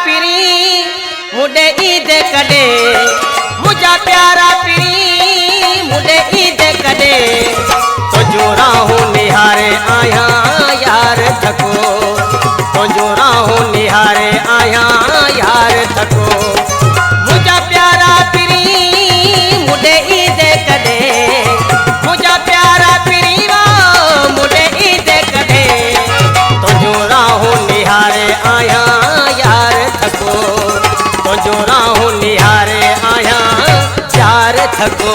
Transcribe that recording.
पिरी मुडे ईद कदे, मुझा प्यारा पिरी मुडे ईद कदे, तो जोरा हूँ निहारे आया यार थको, तो जोरा हूँ निहारे आया यार थको। मुझा प्यारा पिरी मुडे ईद कदे, मुझा प्यारा पिरी मुडे ईद कदे, तो जोरा हूँ निहारे आया यार थको, तो जोरा हूँ निहारे आया यार थको।